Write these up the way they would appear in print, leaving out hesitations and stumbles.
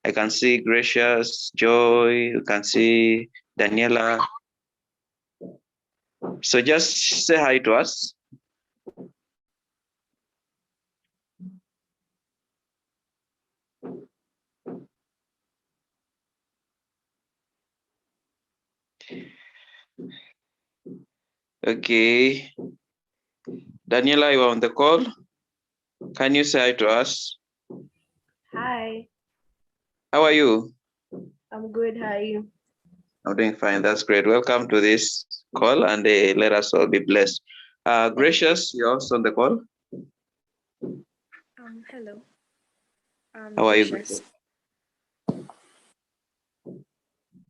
I can see Gracious, Joy, you can see Daniela. So just say hi to us. Okay. Daniela, you are on the call. Can you say hi to us? Hi. How are you? I'm good. How are you? I'm doing fine. That's great. Welcome to this call, and let us all be blessed. Gracious, you're also on the call. Hello. How are you? Gracious.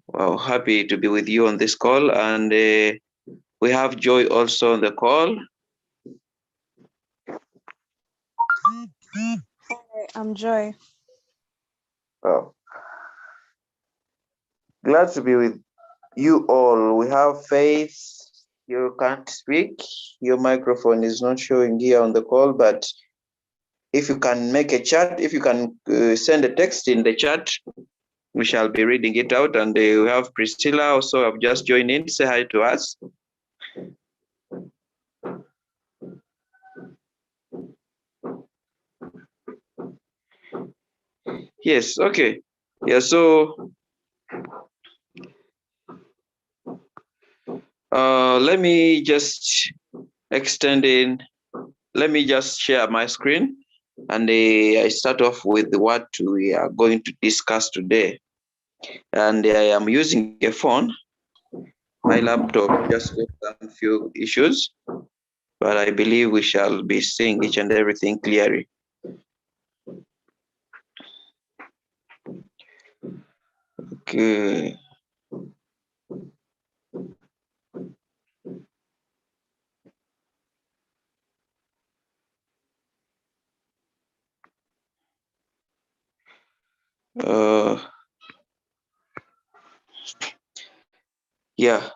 Well, happy to be with you on this call, and we have Joy also on the call. Hi, I'm Joy. Oh, glad to be with you all. We have Faith. You can't speak. Your microphone is not showing here on the call, but if you can make a chat, if you can send a text in the chat, we shall be reading it out. And we have Priscilla also have just joined in. Say hi to us. Yes, okay. Yeah, so let me just extend in. Let me just share my screen, and I start off with what we are going to discuss today. And I am using a phone. My laptop just got some few issues, but I believe we shall be seeing each and everything clearly. Okay. Yeah,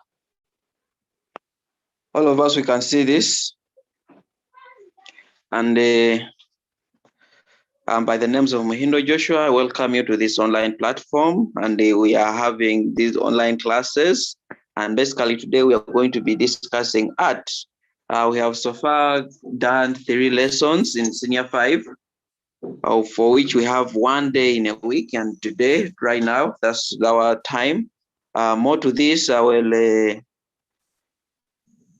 all of us, we can see this. And by the names of Mahindo Joshua, I welcome you to this online platform. And we are having these online classes. And basically today we are going to be discussing art. We have so far done 3 lessons in Senior 5, for which we have 1 day in a week. And today, right now, that's our time. More to this, I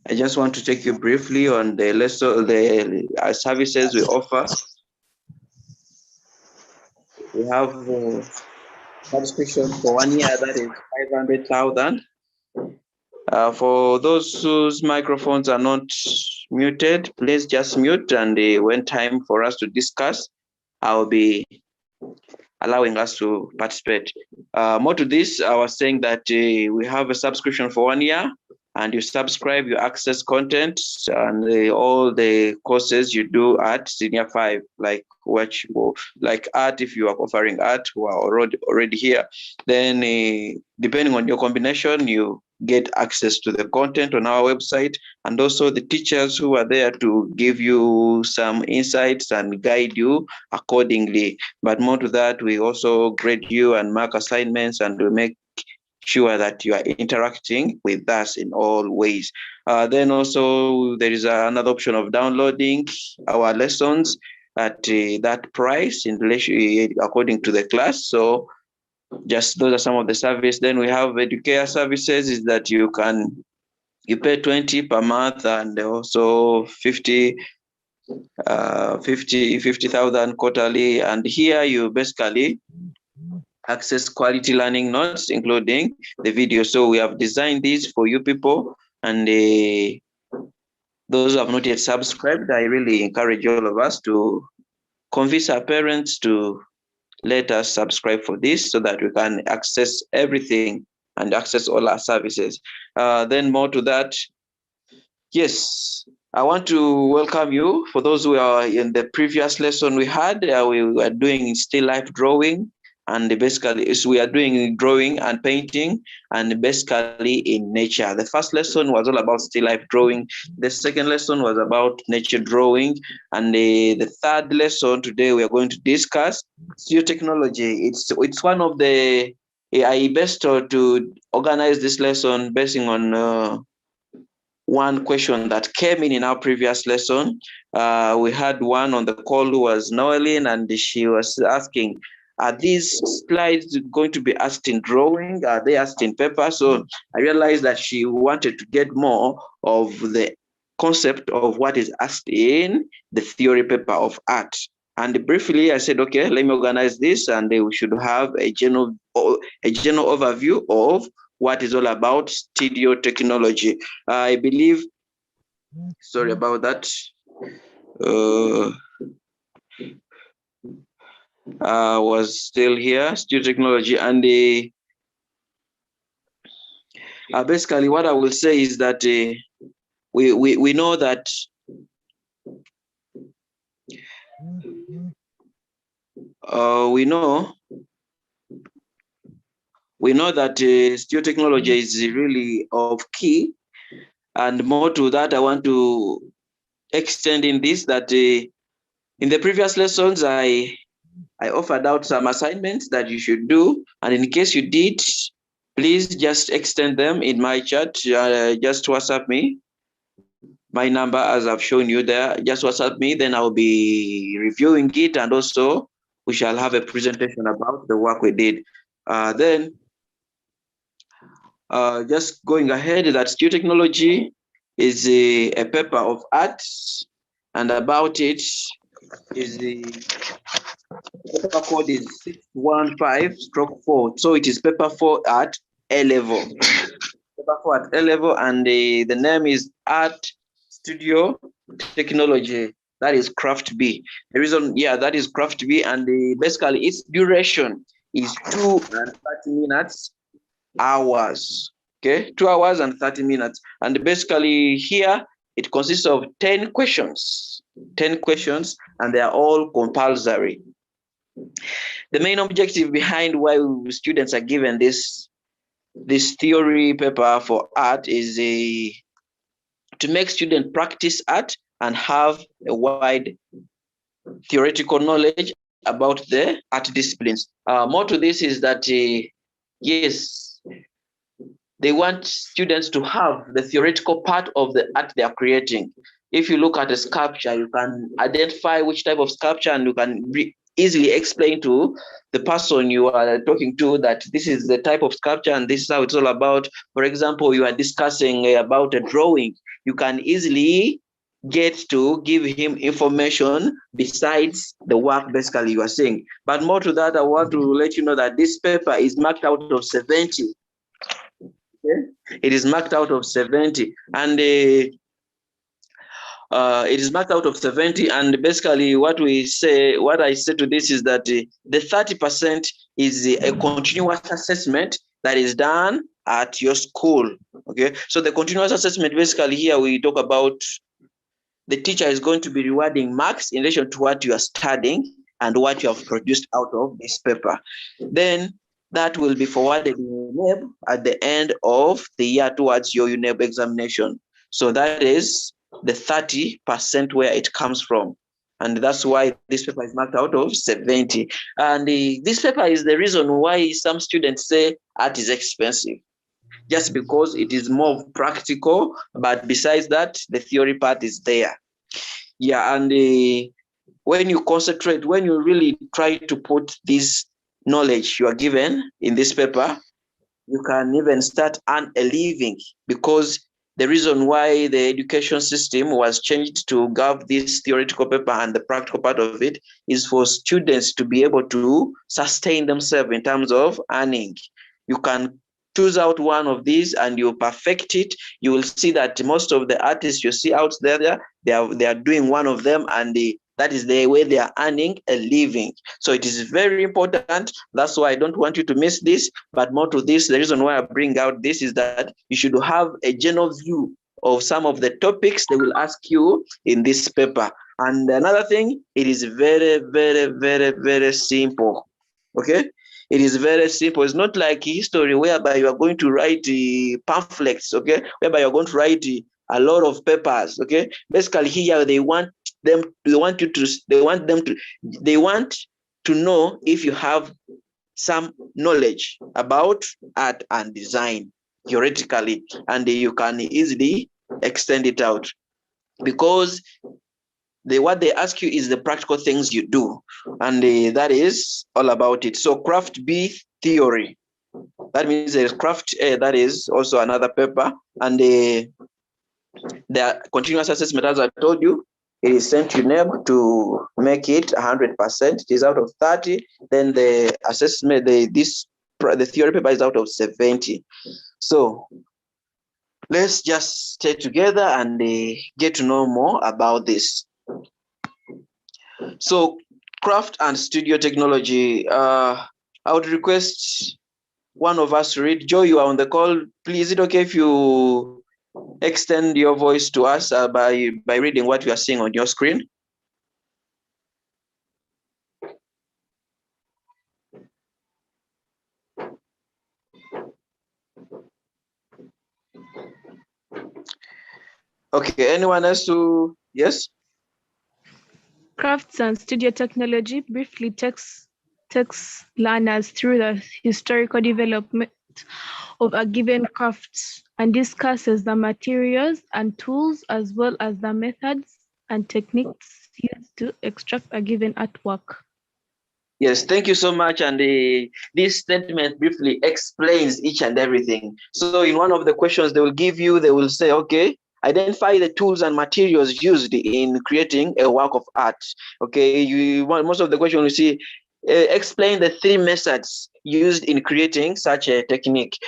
just want to take you briefly on the lesson, the services we offer. We have subscription for 1 year, that is 500,000. For those whose microphones are not muted, please just mute, and when time for us to discuss, I'll be allowing us to participate. More to this, I was saying that we have a subscription for 1 year, and you subscribe, you access content and all the courses you do at Senior 5, like like art, if you are offering art who are already here, then depending on your combination, you get access to the content on our website, and also the teachers who are there to give you some insights and guide you accordingly. But more to that, we also grade you and mark assignments, and we make sure that you are interacting with us in all ways. Then also there is another option of downloading our lessons at that price in relation according to the class. So just those are some of the service. Then we have educare services, is that you pay 20 per month, and also 50,000 quarterly. And here you basically access quality learning notes, including the video. So we have designed these for you people, and those who have not yet subscribed, I really encourage all of us to convince our parents to let us subscribe for this, so that we can access everything and access all our services. Then more to that, yes, I want to welcome you. For those who are in the previous lesson we had, we were doing still life drawing. And basically we are doing drawing and painting, and basically in nature. The first lesson was all about still life drawing. The second lesson was about nature drawing, and the third lesson today we are going to discuss geotechnology. It's one of the I best to organize this lesson basing on one question that came in our previous lesson. We had one on the call who was Noeline, and she was asking, are these slides going to be asked in drawing? Are they asked in paper? So I realized that she wanted to get more of the concept of what is asked in the theory paper of art. And briefly, I said, okay, let me organize this, and we should have a general overview of what is all about studio technology. I believe, sorry about that. Was still here, studio technology, and basically what I will say is that we know that we know that studio technology is really of key. And more to that, I want to extend in this that in the previous lessons, I offered out some assignments that you should do. And in case you did, please just extend them in my chat. Just WhatsApp me. My number, as I've shown you there, just WhatsApp me. Then I'll be reviewing it. And also, we shall have a presentation about the work we did. Then, just going ahead, that studio technology is a paper of art. And about it is the paper code is 615/4. So it is paper 4 at A level. Paper 4 at A level, and the name is Art Studio Technology. That is Craft B. The reason, that is Craft B, and basically its duration is 2 and 30 minutes hours. Okay, 2 hours and 30 minutes. And basically here it consists of 10 questions. 10 questions, and they are all compulsory. The main objective behind why students are given this theory paper for art is to make students practice art and have a wide theoretical knowledge about the art disciplines. More to this is that, yes, they want students to have the theoretical part of the art they are creating. If you look at a sculpture, you can identify which type of sculpture, and you can easily explain to the person you are talking to that this is the type of sculpture and this is how it's all about. For example, you are discussing about a drawing. You can easily get to give him information besides the work basically you are saying. But more to that, I want to let you know that this paper is marked out of 70. Okay? It is marked out of 70, and it is marked out of 70. And basically what I say to this is that the 30% is a continuous assessment that is done at your school. Okay, so the continuous assessment, basically here we talk about the teacher is going to be rewarding marks in relation to what you are studying and what you have produced out of this paper. Then that will be forwarded in UNEB at the end of the year towards your UNEB examination. So that is the 30% where it comes from. And that's why this paper is marked out of 70. And this paper is the reason why some students say art is expensive, just because it is more practical. But besides that, the theory part is there. Yeah, and when you concentrate, when you really try to put this knowledge you are given in this paper, you can even start earn a living, because the reason why the education system was changed to give this theoretical paper and the practical part of it is for students to be able to sustain themselves in terms of earning. You can choose out one of these and you perfect it. You will see that most of the artists you see out there, they are doing one of them, and that is the way they are earning a living. So it is very important. That's why I don't want you to miss this. But more to this, the reason why I bring out this is that you should have a general view of some of the topics they will ask you in this paper. And another thing, it is very, very, very, very simple. Okay, it is very simple. It's not like history whereby you are going to write pamphlets, okay, whereby you're going to write a lot of papers. Okay, basically here they want them to know if you have some knowledge about art and design theoretically, and you can easily extend it out, because what they ask you is the practical things you do, and that is all about it. So craft B theory, that means there's craft A, that is also another paper, and the continuous assessment, as I told you, it is sent to NEB to make it 100%. It is out of 30. Then the assessment, the theory paper is out of 70. So let's just stay together and get to know more about this. So craft and studio technology, I would request one of us to read. Joe, you are on the call. Please, is it okay if you extend your voice to us by reading what you are seeing on your screen? Okay, anyone else who, yes? Crafts and studio technology briefly takes learners through the historical development of a given craft and discusses the materials and tools as well as the methods and techniques used to extract a given artwork. Yes, thank you so much. And this statement briefly explains each and everything. So in one of the questions they will give you, they will say, okay, identify the tools and materials used in creating a work of art. Okay, most of the question you see, explain the 3 methods used in creating such a technique.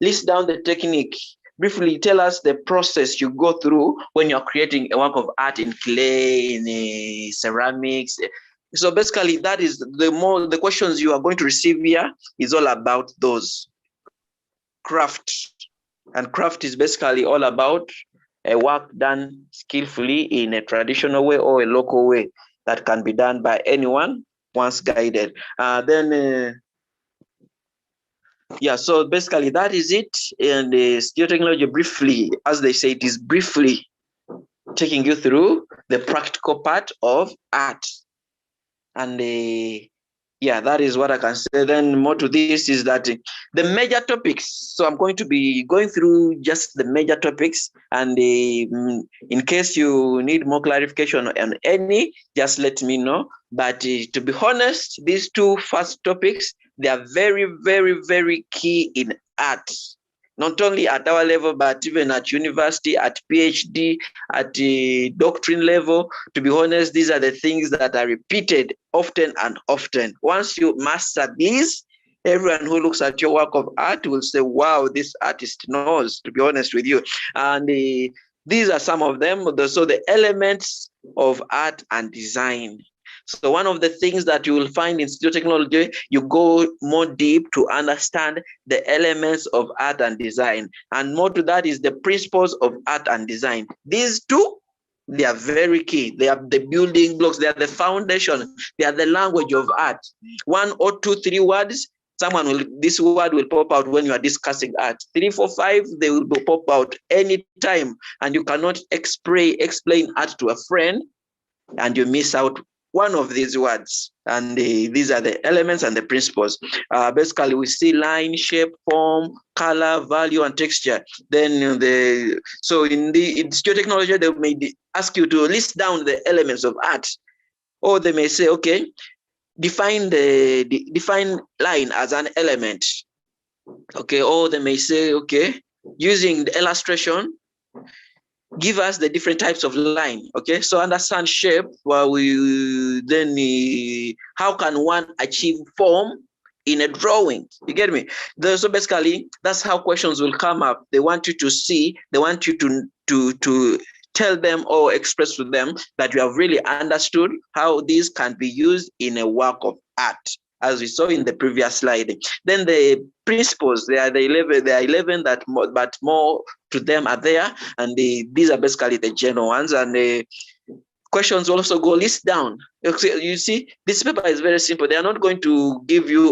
List down the technique. Briefly tell us the process you go through when you're creating a work of art in clay, in ceramics. So basically, that is the questions you are going to receive here is all about those craft. And craft is basically all about a work done skillfully in a traditional way or a local way that can be done by anyone once guided. Yeah, so basically that is it. And the studio technology briefly, as they say, it is briefly taking you through the practical part of art. And yeah, that is what I can say. Then more to this is that the major topics. So I'm going to be going through just the major topics, and in case you need more clarification on any, just let me know. But to be honest, these 2 first topics, they are very, very, very key in art. Not only at our level, but even at university, at PhD, at the doctrine level. To be honest, these are the things that are repeated often and often. Once you master these, everyone who looks at your work of art will say, wow, this artist knows, to be honest with you. And these are some of them. So the elements of art and design. So one of the things that you will find in studio technology, you go more deep to understand the elements of art and design. And more to that is the principles of art and design. These 2, they are very key. They are the building blocks. They are the foundation. They are the language of art. 1 or 2, 3 words, this word will pop out when you are discussing art. 3, 4, 5, they will pop out anytime. And you cannot explain art to a friend and you miss out one of these words. And these are the elements and the principles. Basically, we see line, shape, form, color, value, and texture. Then in studio technology, they may ask you to list down the elements of art, or they may say, okay, define line as an element. Okay, or they may say, okay, using the illustration, give us the different types of line. Okay, so understand shape. Well, how can one achieve form in a drawing? You get me? So basically, that's how questions will come up. They want you to see. They want you to tell them or express to them that you have really understood how these can be used in a work of art, as we saw in the previous slide. Then the principles, they are 11 that more, but more to them are there, and these are basically the general ones. And questions also go list down. You see, this paper is very simple. They are not going to give you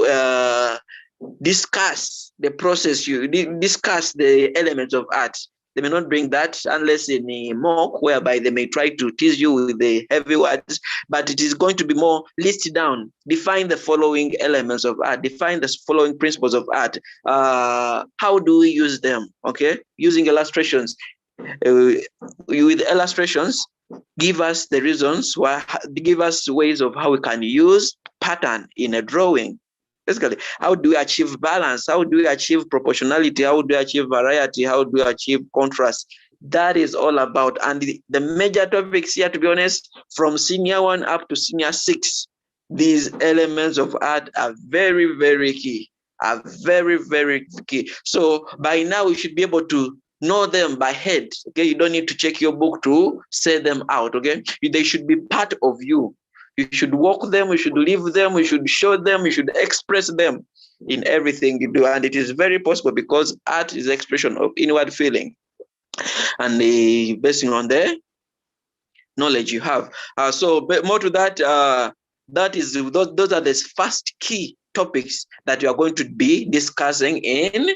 discuss the process, you discuss the elements of art. They may not bring that unless in a mock, whereby they may try to tease you with the heavy words, but it is going to be more list down. Define the following elements of art. Define the following principles of art. How do we use them? Okay, using illustrations. With illustrations, give us the reasons why, give us ways of how we can use pattern in a drawing. Basically, how do we achieve balance? How do we achieve proportionality? How do we achieve variety? How do we achieve contrast? That is all about. And the major topics here, to be honest, from senior 1 up to senior 6, these elements of art are very, very key. Are very, very key. So by now, we should be able to know them by head. Okay, you don't need to check your book to say them out. Okay, they should be part of you. You should walk them, you should live them, you should show them, you should express them in everything you do. And it is very possible because art is expression of inward feeling and basing on the knowledge you have. But more to that, that is those are the first key topics that you are going to be discussing in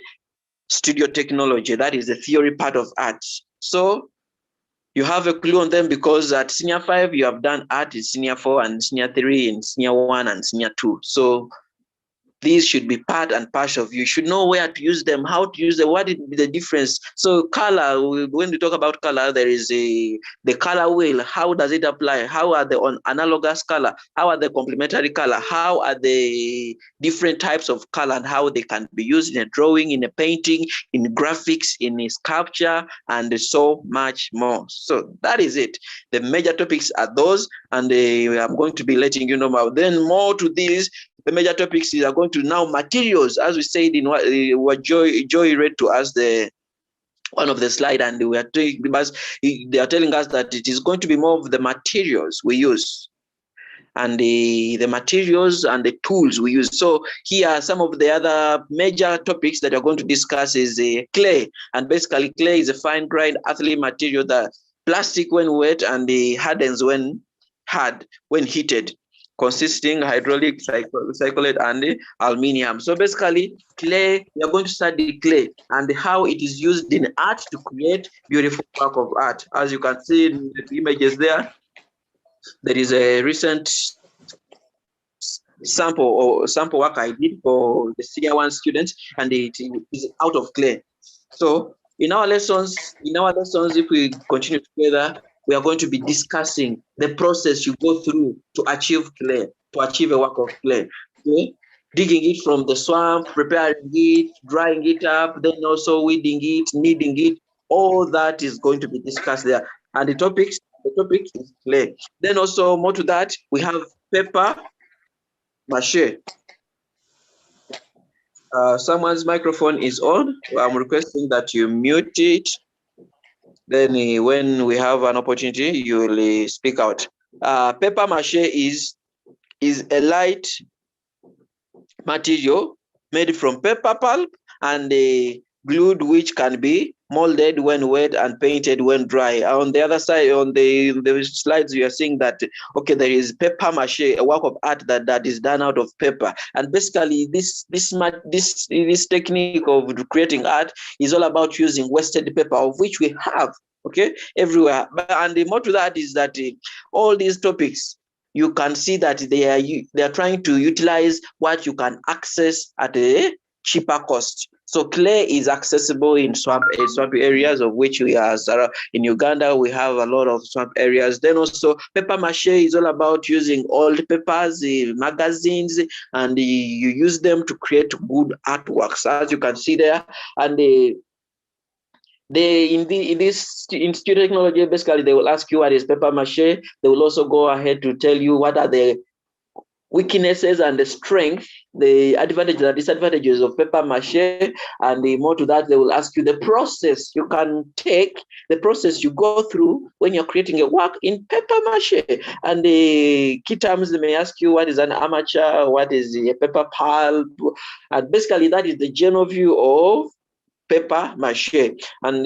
studio technology. That is the theory part of art. So you have a clue on them because at senior 5, you have done art in senior 4 and senior 3 and senior 1 and senior 2. So these should be part and parcel of you. You should know where to use them, how to use them, what is the difference. So color, when we talk about color, there is the color wheel. How does it apply? How are the analogous color? How are the complementary color? How are the different types of color and how they can be used in a drawing, in a painting, in graphics, in a sculpture, and so much more. So that is it. The major topics are those, and I'm going to be letting you know about. Then more to these, the major topics are going to now materials, as we said in what Joy read to us the one of the slide, and we are telling, because they are telling us that it is going to be more of the materials we use and the materials and the tools we use. So here are some of the other major topics that we're going to discuss is clay. And basically clay is a fine grind earthy material that plastic when wet and hardens when hard, when heated, consisting hydraulic, cyclate, and aluminium. So basically clay, we are going to study clay and how it is used in art to create beautiful work of art. As you can see in the images there, there is a recent sample work I did for the senior 1 students, and it is out of clay. So in our lessons, if we continue together, we are going to be discussing the process you go through to achieve clay, to achieve a work of clay. Okay? Digging it from the swamp, preparing it, drying it up, then also weeding it, kneading it. All that is going to be discussed there. And the topic is clay. Then also more to that, we have paper mache. Someone's microphone is on. I'm requesting that you mute it. Then when we have an opportunity, you will speak out. Paper mache is a light material made from paper pulp and glued, which can be molded when wet and painted when dry. On the other side, on the slides, you are seeing that, okay, there is paper mache, a work of art that is done out of paper. And basically, this technique of creating art is all about using wasted paper, of which we have, okay, everywhere. And the more to that is that all these topics, you can see that they are trying to utilize what you can access at a cheaper cost. So clay is accessible in swamp areas, of which we are in Uganda. We have a lot of swamp areas. Then also paper mache is all about using old papers, magazines, and you use them to create good artworks, as you can see there. And in studio technology, basically they will ask you what is paper mache. They will also go ahead to tell you what are the weaknesses and the strength, the advantages and disadvantages of paper mache, and more to that, they will ask you the process you can take, the process you go through when you're creating a work in paper mache. And the key terms, they may ask you what is an armature, what is a paper pulp, and basically that is the general view of paper mache. And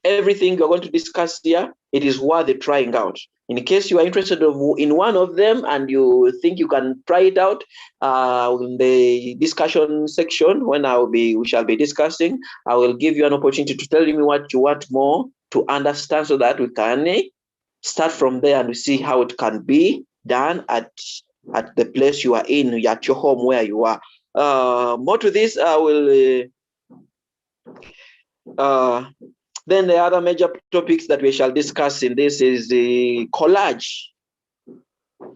Everything you're going to discuss here, it is worth trying out. In case you are interested in one of them and you think you can try it out, in the discussion section, when we shall be discussing, I will give you an opportunity to tell me what you want more to understand, so that we can start from there and we see how it can be done at the place you are in, at your home where you are. More to this, I will. Then the other major topics that we shall discuss in this is the collage.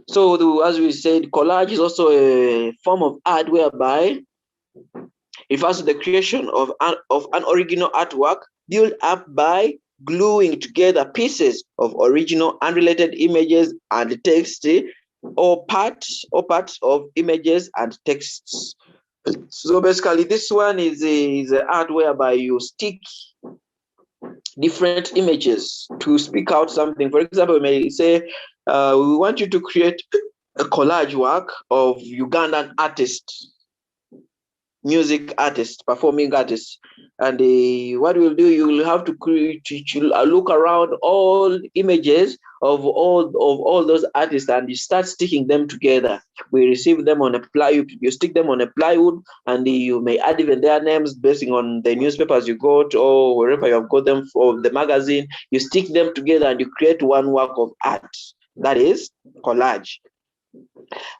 So as we said, collage is also a form of art whereby it refers to the creation of an original artwork built up by gluing together pieces of original unrelated images and text, or parts of images and texts. So basically, this one is a art whereby you stick different images to speak out something. For example, we may say, we want you to create a collage work of Ugandan artists, music artists, performing artists. And what we'll do, you will have to look around all images of all those artists, and you start sticking them together. We receive them on a plywood, you stick them on a plywood, and you may add even their names based on the newspapers you got or wherever you have got them from the magazine. You stick them together and you create one work of art. That is collage.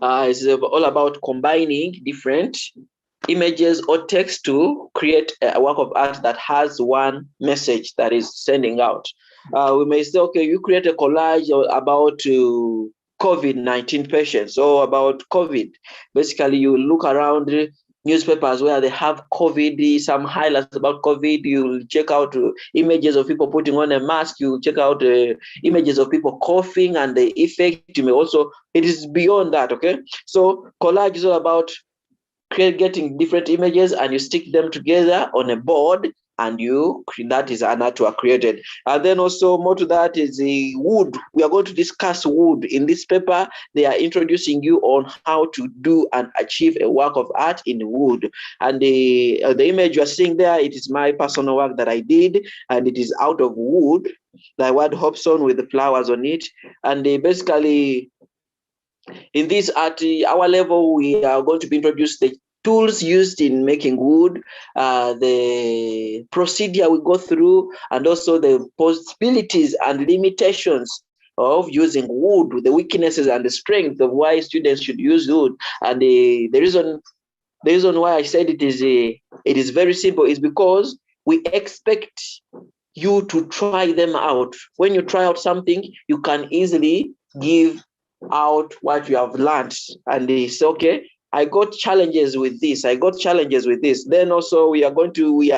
It's all about combining different images or text to create a work of art that has one message that is sending out. We may say, okay, you create a collage about COVID-19 patients or about COVID. Basically, you look around newspapers where they have COVID, some highlights about COVID. You'll check out images of people putting on a mask. You check out images of people coughing and the effect. You may also, it is beyond that, okay? So collage is all about getting different images and you stick them together on a board, and that is an artwork created. And then also more to that is the wood. We are going to discuss wood in this paper. They are introducing you on how to do and achieve a work of art in wood. And the image you are seeing there, it is my personal work that I did, and it is out of wood. The word Hobson with the flowers on it. And basically, in this at our level, we are going to be introduced the tools used in making wood, the procedure we go through, and also the possibilities and limitations of using wood, the weaknesses and the strength of why students should use wood. And the reason why I said it is very simple is because we expect you to try them out. When you try out something, you can easily give out what you have learned, and they say, okay, I got challenges with this, I got challenges with this. Then also we are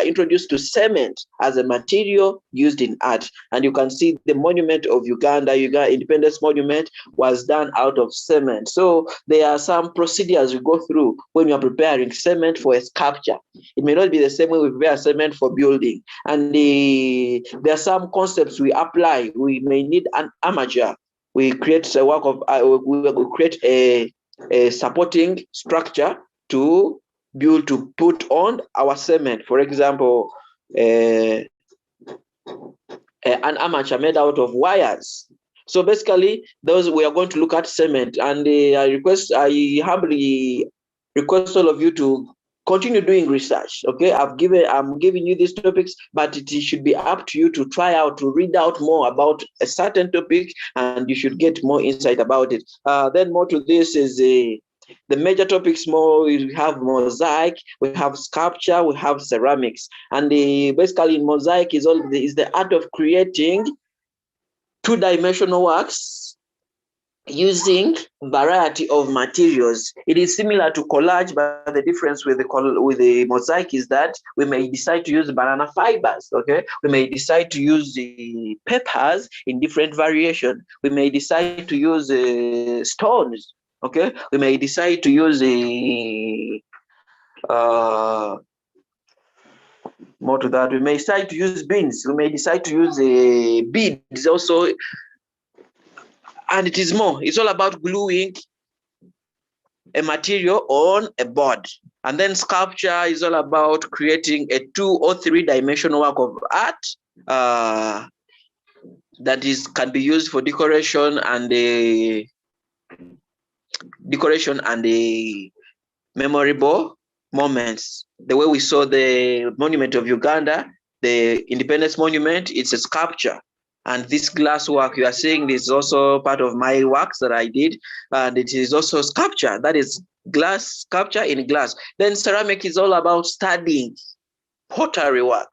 introduced to cement as a material used in art. And you can see the monument of Uganda Independence Monument was done out of cement. So there are some procedures you go through when you are preparing cement for a sculpture. It may not be the same way we prepare cement for building. And there are some concepts we apply. We may need an amateur. We create a work of we create a supporting structure to put on our cement. For example, an armature made out of wires. So basically, those we are going to look at cement, and I humbly request all of you to continue doing research. Okay, I'm giving you these topics, but it should be up to you to try out, to read out more about a certain topic, and you should get more insight about it. Then more to this is the major topics. More, we have mosaic, we have sculpture, we have ceramics, and basically mosaic is the art of creating two-dimensional works using variety of materials. It is similar to collage, but the difference with the mosaic is that we may decide to use banana fibers. Okay, we may decide to use the papers in different variation. We may decide to use stones. Okay, we may decide to use more to that. We may decide to use beans. We may decide to use beads also. And it is more, it's all about gluing a material on a board. And then sculpture is all about creating a 2 or 3 dimensional work of art. that can be used for decoration and memorable moments. The way we saw the monument of Uganda, the Independence Monument, it's a sculpture. And this glass work you are seeing is also part of my works that I did. And it is also sculpture. That is glass sculpture in glass. Then ceramic is all about studying pottery work.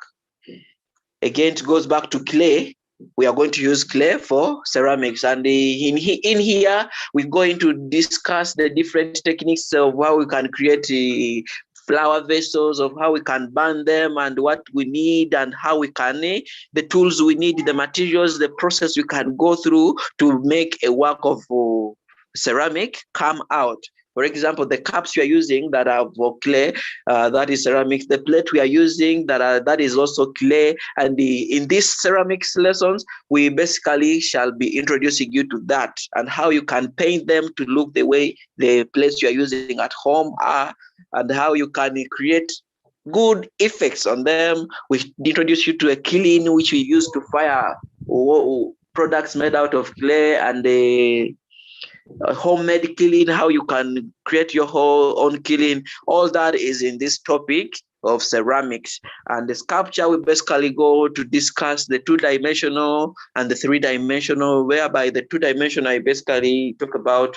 Again, it goes back to clay. We are going to use clay for ceramics. And in here, we're going to discuss the different techniques of how we can create flower vessels, of how we can burn them and what we need and how we can, the tools we need, the materials, the process we can go through to make a work of ceramic come out. For example, the cups you are using that are for clay, that is ceramics. The plate we are using that is also clay. And in these ceramics lessons, we basically shall be introducing you to that and how you can paint them to look the way the plates you are using at home are, and how you can create good effects on them. We introduce you to a kiln which we use to fire products made out of clay, and homemade kiln, how you can create your whole own kiln. All that is in this topic of ceramics. And the sculpture, we basically go to discuss the two-dimensional and the three-dimensional, whereby the two-dimensional, I basically talk about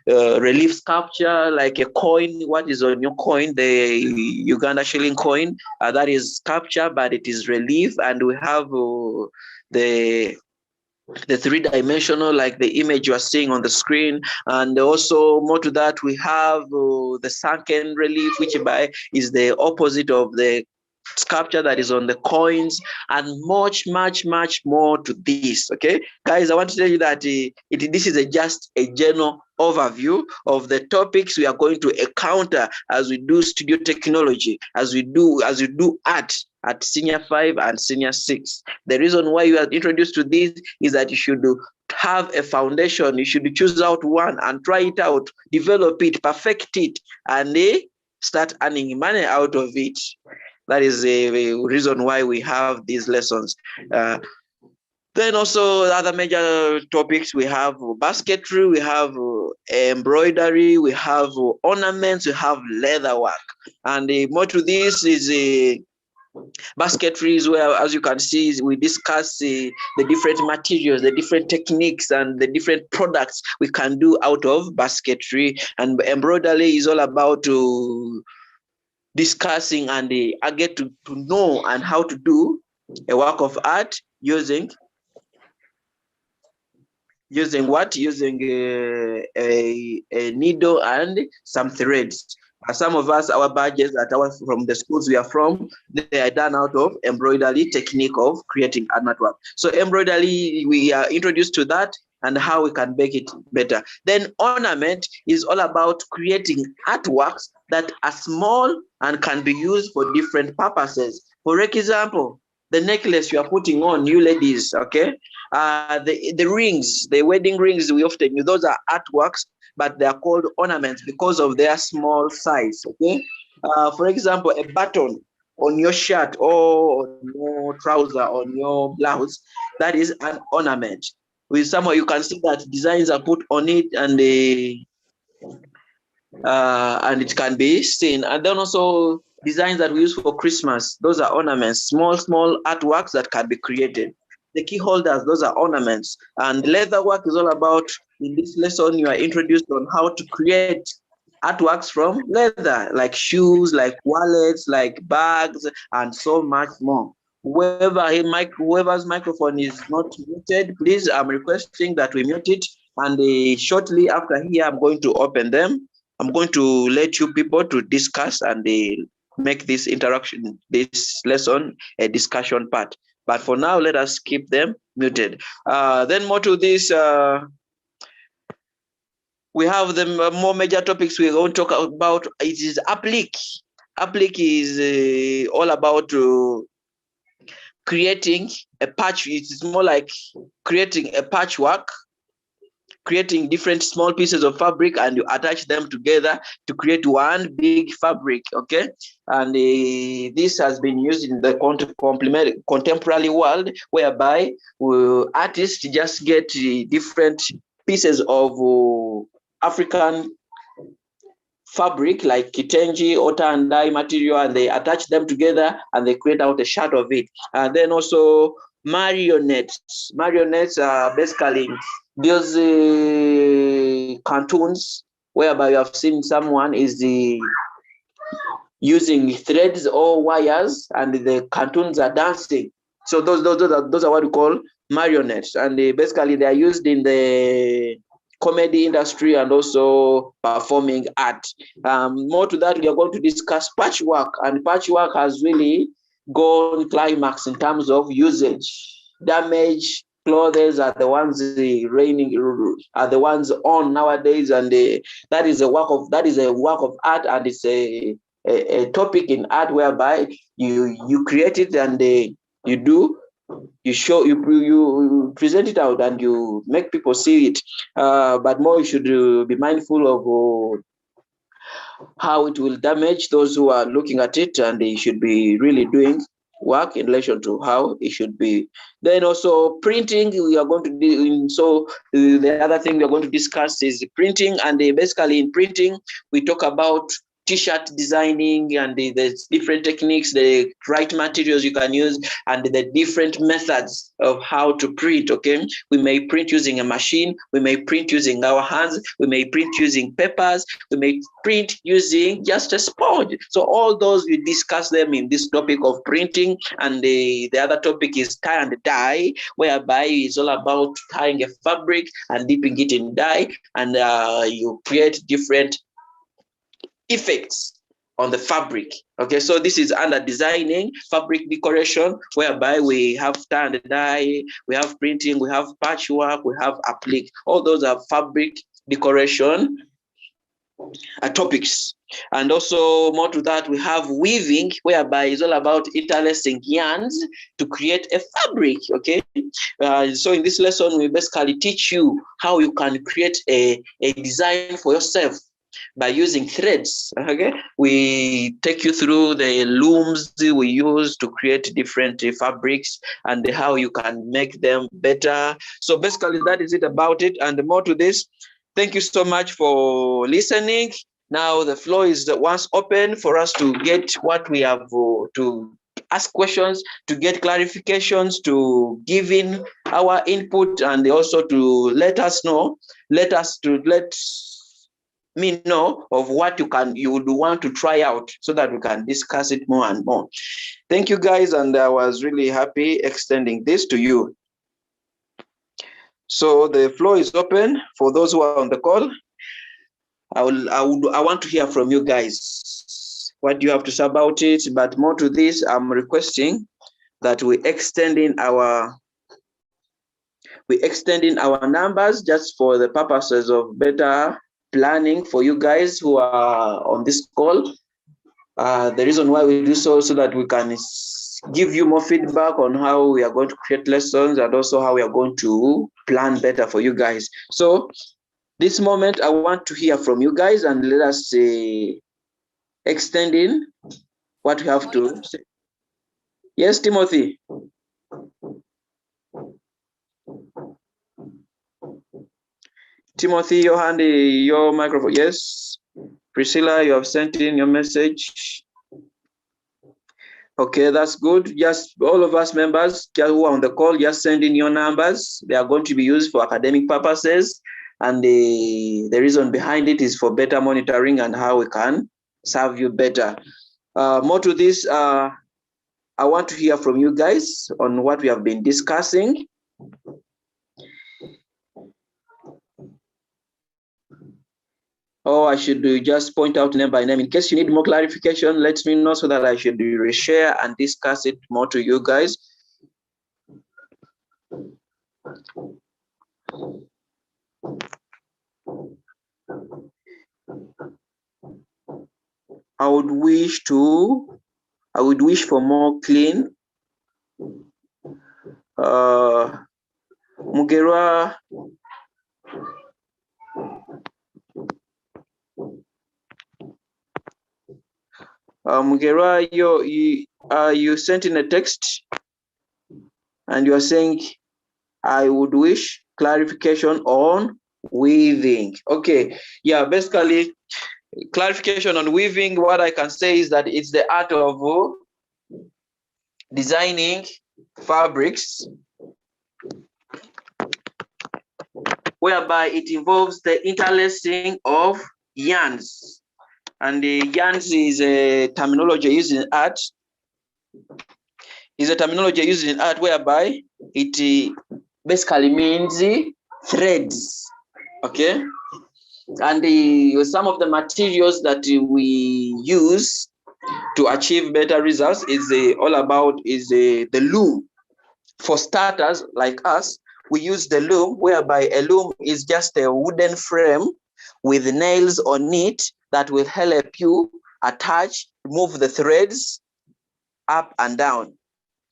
relief sculpture, like a coin. What is on your coin? The Uganda shilling coin. That is sculpture, but it is relief. And we have the three-dimensional, like the image you are seeing on the screen. And also more to that, we have the sunken relief, which is the opposite of the sculpture that is on the coins, and much more to this. Okay, guys, I want to tell you that this is just a general overview of the topics we are going to encounter as we do studio technology, as we do art at senior 5 and senior 6. The reason why you are introduced to this is that you should have a foundation. You should choose out one and try it out, develop it, perfect it, and start earning money out of it. That is a reason why we have these lessons. Then also other major topics, we have basketry, we have embroidery, we have ornaments, we have leather work. And more to this is basketry is where, as you can see, we discuss the different materials, the different techniques, and the different products we can do out of basketry. And embroidery is all about discussing, and I get to know and how to do a work of art using what? Using a needle and some threads. Some of us, our badges from the schools we are from, they are done out of embroidery technique of creating artwork. So embroidery, we are introduced to that and how we can make it better. Then ornament is all about creating artworks that are small and can be used for different purposes. For example, the necklace you are putting on, you ladies, okay? The rings, the wedding rings we often use, those are artworks, but they are called ornaments because of their small size, okay? For example, a button on your shirt or on your trouser, on your blouse, that is an ornament. With some, you can see that designs are put on it, and it can be seen. And then also designs that we use for Christmas, those are ornaments, small artworks that can be created. The key holders, those are ornaments. And leather work is all about, in this lesson, you are introduced on how to create artworks from leather, like shoes, like wallets, like bags, and so much more. Whoever's microphone is not muted, please, I'm requesting that we mute it. And shortly after here, I'm going to open them. I'm going to let you people to discuss and make this interaction, this lesson, a discussion part. But for now, let us keep them muted. Then more to this, we have the more major topics we're going to talk about. It is applique. Applique is all about creating a patch. It's more like creating a patchwork creating different small pieces of fabric, and you attach them together to create one big fabric, okay? And this has been used in the contemporary world, whereby artists just get different pieces of African fabric like kitenji, otter and dye material, and they attach them together and they create out a shirt of it. And then also marionettes. Marionettes are basically those cartoons whereby you have seen someone is using threads or wires, and the cartoons are dancing. So those are what we call marionettes, and basically they are used in the comedy industry and also performing art. More to that, we are going to discuss patchwork, and patchwork has really gone climax in terms of usage. Damage clothes are the ones are the ones on nowadays, and that is a work of art, and it's a topic in art whereby you create it, and you present it out and you make people see it, but more you should be mindful of how it will damage those who are looking at it, and they should be really doing work in relation to how it should be. Then also printing, we are going to do. So the other thing we are going to discuss is printing, and basically in printing we talk about t-shirt designing, and the different techniques, the right materials you can use, and the different methods of how to print. Okay, we may print using a machine, we may print using our hands, we may print using papers, we may print using just a sponge. So all those, we discuss them in this topic of printing. And the other topic is tie and dye, whereby it's all about tying a fabric and dipping it in dye, and you create different effects on the fabric. Okay, so this is under designing, fabric decoration, whereby we have tie and dye, we have printing, we have patchwork, we have applique. All those are fabric decoration topics. And also more to that, we have weaving, whereby it's all about interlacing yarns to create a fabric. Okay, so in this lesson we basically teach you how you can create a design for yourself by using threads. Okay, we take you through the looms we use to create different fabrics and how you can make them better. So basically that is it about it, and more to this. Thank you so much for listening. Now the floor is once open for us to get what we have, to ask questions, to get clarifications, to give in our input, and also to let me know of what you would want to try out, so that we can discuss it more and more. Thank you guys, and I was really happy extending this to you. So the floor is open for those who are on the call. I want to hear from you guys. What do you have to say about it? But more to this, I'm requesting that we extending our numbers, just for the purposes of better planning for you guys who are on this call. The reason why we do so that we can give you more feedback on how we are going to create lessons, and also how we are going to plan better for you guys. So this moment, I want to hear from you guys, and let us extend in what we have to say. Yes, Timothy. Timothy, your hand, your microphone. Yes. Priscilla, you have sent in your message. Okay, that's good. Just all of us members who are on the call, just send in your numbers. They are going to be used for academic purposes, and the reason behind it is for better monitoring and how we can serve you better. More to this, I want to hear from you guys on what we have been discussing. Or I should just point out name by name. In case you need more clarification, let me know, so that I should reshare and discuss it more to you guys. I would wish for more clean. Mugerwa Mugera, you sent in a text and you are saying, I would wish clarification on weaving. Okay, yeah, basically clarification on weaving, what I can say is that it's the art of designing fabrics whereby it involves the interlacing of yarns. And the yarns is a terminology used in art. Is a terminology used in art whereby it basically means threads. Okay, and some of the materials that we use to achieve better results is all about the loom. For starters, like us, we use the loom, whereby a loom is just a wooden frame with nails on it that will help you attach, move the threads up and down.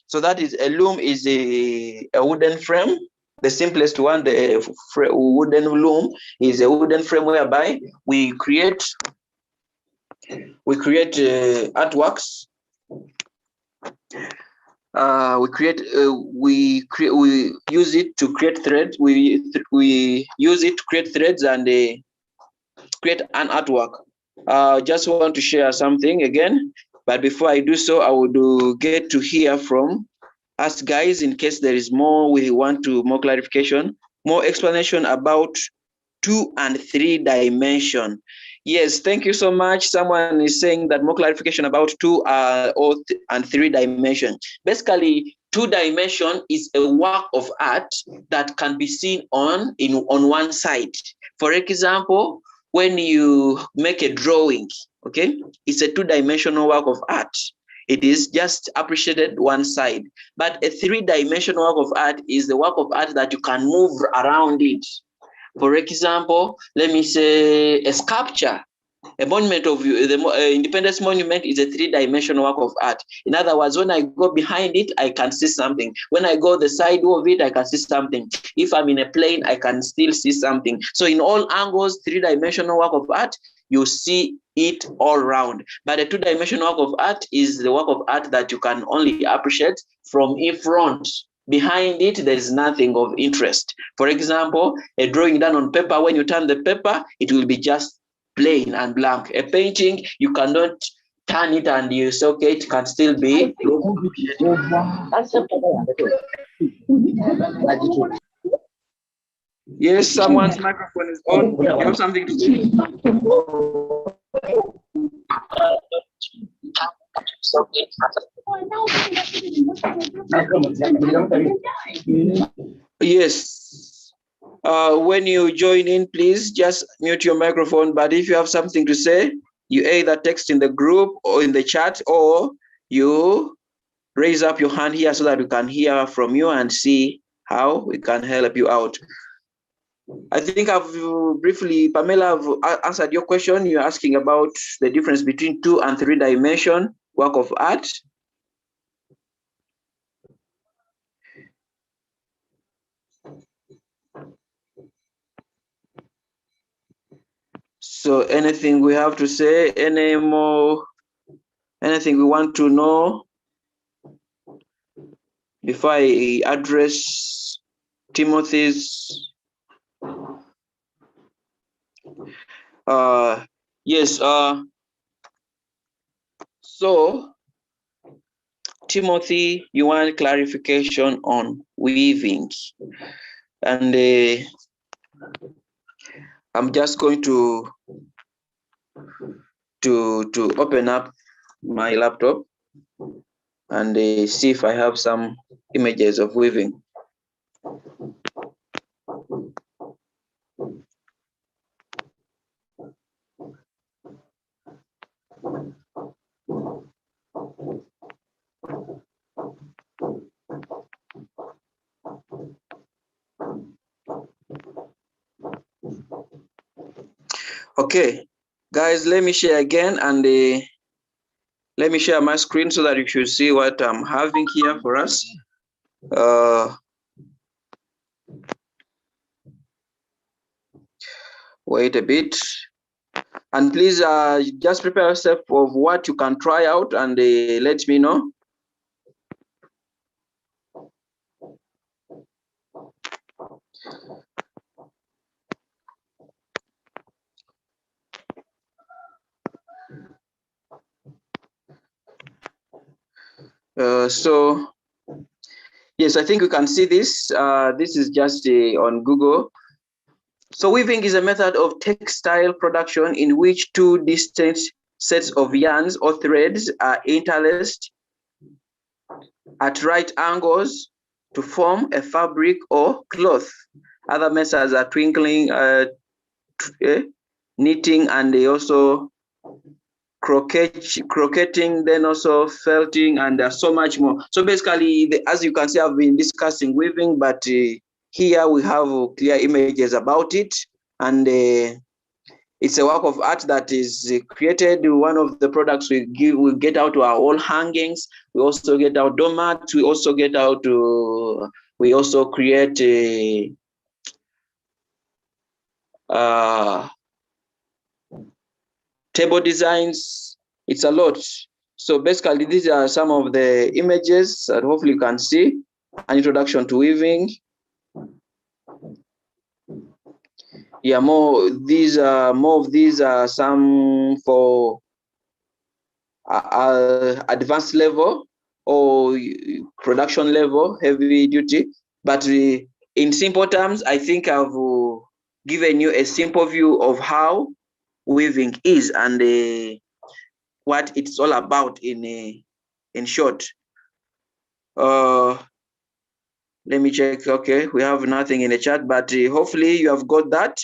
So that is, a loom is a wooden frame. The simplest one, the wooden loom, is a wooden frame whereby we create artworks. We use it to create threads. We use it to create threads and create an artwork. Just want to share something again, but before I do so, I would get to hear from us guys in case there is more we want to more clarification, more explanation about 2 and 3 dimension. Yes, thank you so much. Someone is saying that more clarification about 2 and 3 dimension. Basically, 2 dimension is a work of art that can be seen on one side. For example, when you make a drawing, okay, it's a 2-dimensional work of art. It is just appreciated one side. But a 3-dimensional work of art is the work of art that you can move around it. For example, let me say a sculpture. A monument of the Independence Monument is a 3-dimensional work of art. In other words, when I go behind it, I can see something. When I go the side of it, I can see something. If I'm in a plane, I can still see something. So in all angles, 3-dimensional work of art, you see it all round. But a 2-dimensional work of art is the work of art that you can only appreciate from in front. Behind it, there is nothing of interest. For example, a drawing done on paper, when you turn the paper, it will be just plain and blank. A painting, you cannot turn it and you say, okay, it can still be. Yes, someone's microphone is on. You have something to say? Yes. When you join in, please just mute your microphone. But if you have something to say, you either text in the group or in the chat, or you raise up your hand here so that we can hear from you and see how we can help you out. I think I've briefly, Pamela, I've answered your question. You're asking about the difference between 2 and 3-dimension work of art. So anything we have to say, anything we want to know before I address Timothy's? Yes. So Timothy, you want clarification on weaving, and I'm just going to open up my laptop and see if I have some images of weaving. Okay, guys, let me share again, and let me share my screen so that you should see what I'm having here for us. Wait a bit. And please just prepare yourself of what you can try out and let me know. So yes, I think you can see this. This is just on Google. So weaving is a method of textile production in which two distinct sets of yarns or threads are interlaced at right angles to form a fabric or cloth. Other methods are twinkling, knitting, and they also crocheting, then also felting, and there's so much more. So basically, as you can see, I've been discussing weaving, but here we have clear images about it, and it's a work of art that is created. One of the products we get out to our wall hangings. We also get out doormats. We also get out we also create a table designs. It's a lot. So basically, these are some of the images that hopefully you can see. An introduction to weaving. Yeah, more of these are some for advanced level or production level, heavy duty. But in simple terms, I think I've given you a simple view of how weaving is and what it's all about in short. Let me check. Okay, we have nothing in the chat, but hopefully you have got that.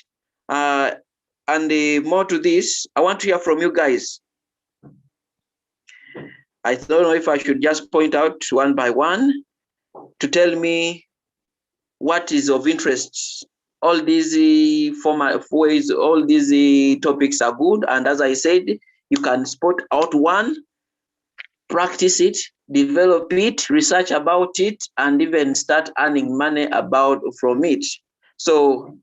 And more to this, I want to hear from you guys. I don't know if I should just point out one by one to tell me what is of interest. All these ways, all these topics are good. And as I said, you can spot out one, practice it, develop it, research about it, and even start earning money from it. So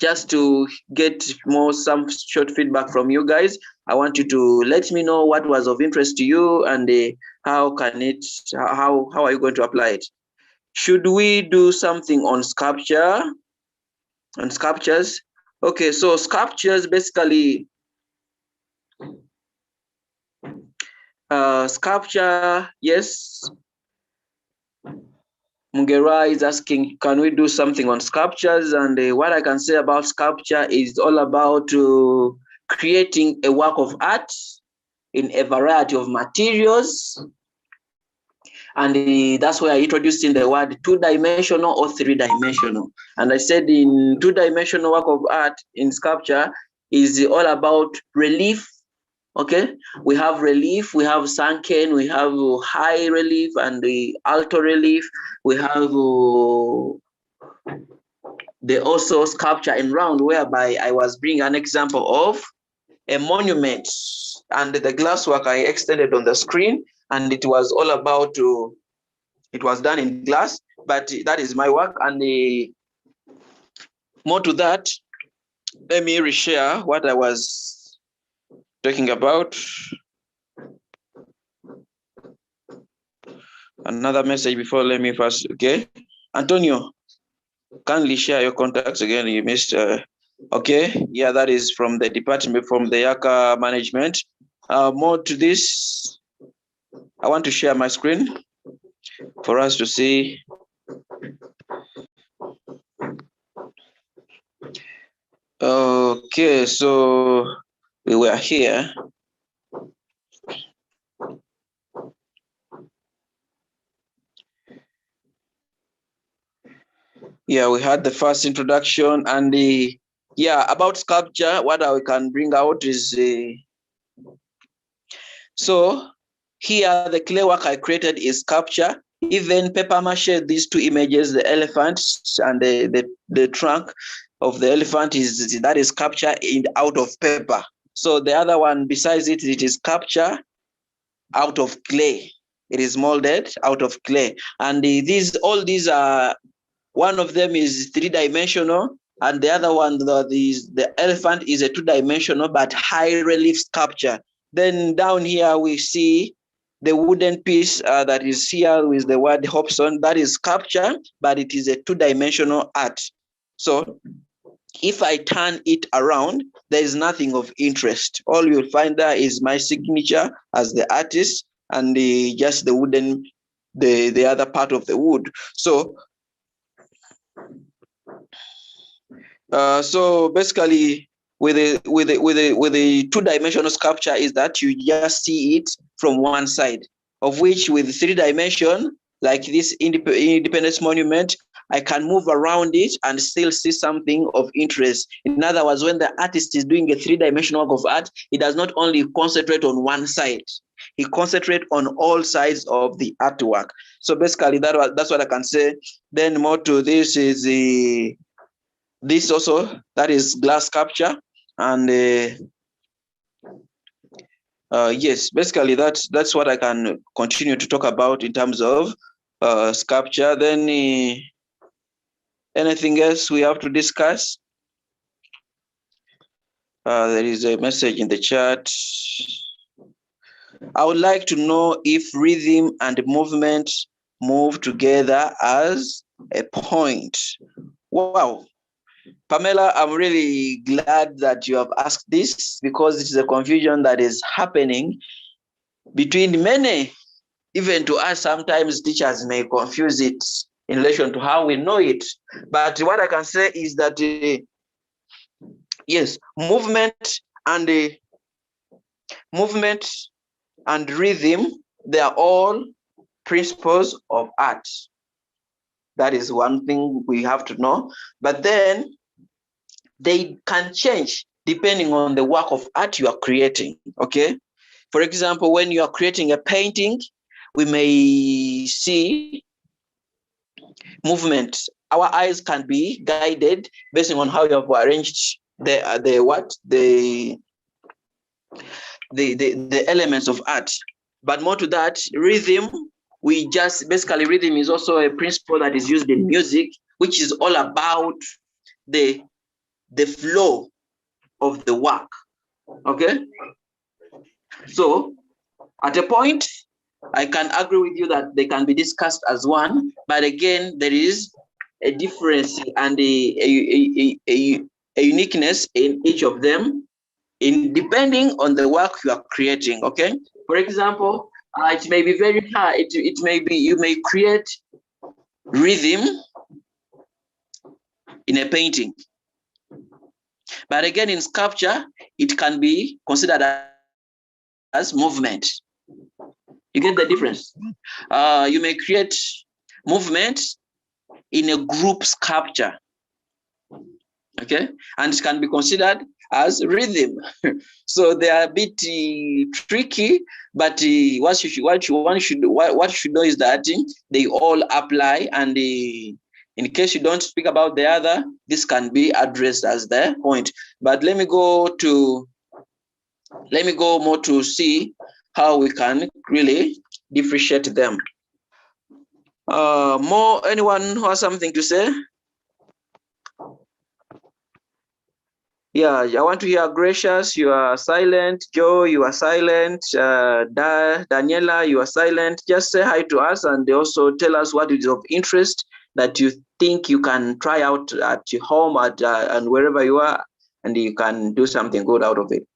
just to get some short feedback from you guys, I want you to let me know what was of interest to you and how are you going to apply it. Should we do something on sculptures? Okay, so sculptures basically, sculpture, yes. Mugera is asking, can we do something on sculptures? And what I can say about sculpture is all about creating a work of art in a variety of materials. And that's why I introduced in the word two-dimensional or three-dimensional. And I said in two-dimensional work of art in sculpture is all about relief. Okay, we have relief, we have sunken, we have high relief and the alto relief. We have the also sculpture in round, whereby I was bringing an example of a monument and the glasswork I extended on the screen, and it was all about it was done in glass, but that is my work. And more to that, let me reshare what I was talking about. Another message before, let me first, okay. Antonio, kindly share your contacts again. You missed, okay. Yeah, that is from the department, from the Yaaka management. More to this, I want to share my screen for us to see. Okay, so we were here. Yeah, we had the first introduction, and about sculpture, what I can bring out is so here the clay work I created is sculpture. Even paper mache, these two images, the elephant and the trunk of the elephant that is sculpture out of paper. So the other one besides it is sculpture out of clay. It is molded out of clay. And all these are, one of them is three-dimensional, And the other one, the elephant, is a two-dimensional but high relief sculpture. Then down here we see the wooden piece that is here with the word Hobson. That is sculpture, but it is a two-dimensional art. So if I turn it around, there is nothing of interest. All you'll find there is my signature as the artist and just the wooden, the other part of the wood. So so basically, with the two-dimensional sculpture is that you just see it from one side, of which with three-dimension, like this Independence Monument, I can move around it and still see something of interest. In other words, when the artist is doing a three-dimensional work of art, he does not only concentrate on one side, he concentrates on all sides of the artwork. So basically, that's what I can say. Then more to this is this also, that is glass sculpture. And yes, basically that's what I can continue to talk about in terms of sculpture. Then anything else we have to discuss? There is a message in the chat. I would like to know if rhythm and movement move together as a point. Wow. Pamela, I'm really glad that you have asked this, because it is a confusion that is happening between many. Even to us, sometimes teachers may confuse it in relation to how we know it. But what I can say is that, yes, movement and rhythm, they are all principles of art. That is one thing we have to know. But then they can change depending on the work of art you are creating, okay? For example, when you are creating a painting, we may see movement. Our eyes can be guided based on how you have arranged the elements of art. But more to that, rhythm, rhythm is also a principle that is used in music, which is all about the flow of the work. Okay, so at a point, I can agree with you that they can be discussed as one, but again, there is a difference and a uniqueness in each of them, depending on the work you are creating. Okay, for example, it may be very hard. It may be, you may create rhythm in a painting, but again, in sculpture, it can be considered as movement. You get the difference? You may create movement in a group sculpture, okay? And it can be considered as rhythm. So they are a bit tricky, but what you should know is that they all apply, and in case you don't speak about the other, this can be addressed as the point. But let me go more to see how we can really differentiate them. Anyone who has something to say? Yeah, I want to hear Gracious, you are silent. Joe, you are silent. Daniela, you are silent. Just say hi to us and also tell us what is of interest that you think you can try out at your home and wherever you are, and you can do something good out of it.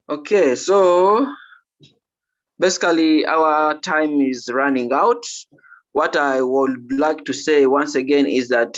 Okay, so basically our time is running out. What I would like to say once again is that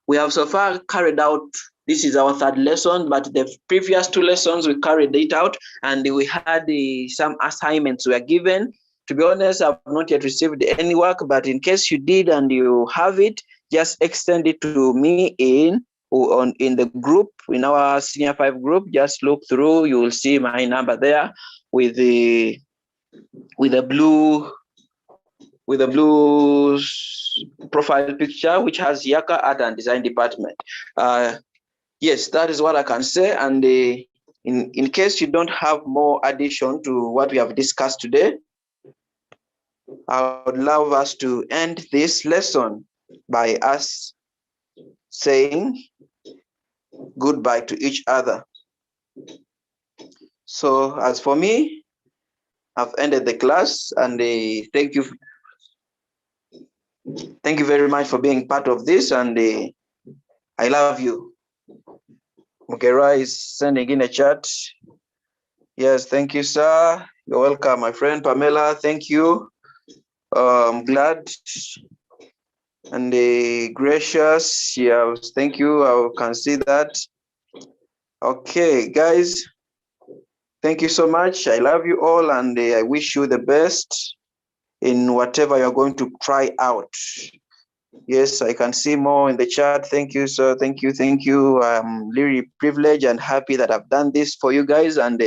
we have so far carried out, this is our third lesson, but the previous two lessons we carried it out, and we had some assignments were given. To be honest, I've not yet received any work, but in case you did and you have it, just extend it to me in the group, in our Senior 5 group. Just look through, you will see my number there with the blue with a blue profile picture, which has Yaaka Art and Design Department. Yes, that is what I can say. And in case you don't have more addition to what we have discussed today, I would love us to end this lesson by us saying goodbye to each other. So as for me, I've ended the class, and thank you very much for being part of this, and I love you. Mukera is sending in a chat. Yes, thank you, sir. You're welcome, my friend Pamela. Thank you. I'm glad and gracious. Yes, thank you. I can see that. Okay, guys. Thank you so much. I love you all, and I wish you the best in whatever you're going to try out. Yes, I can see more in the chat. Thank you, sir. Thank you. Thank you. I'm really privileged and happy that I've done this for you guys, and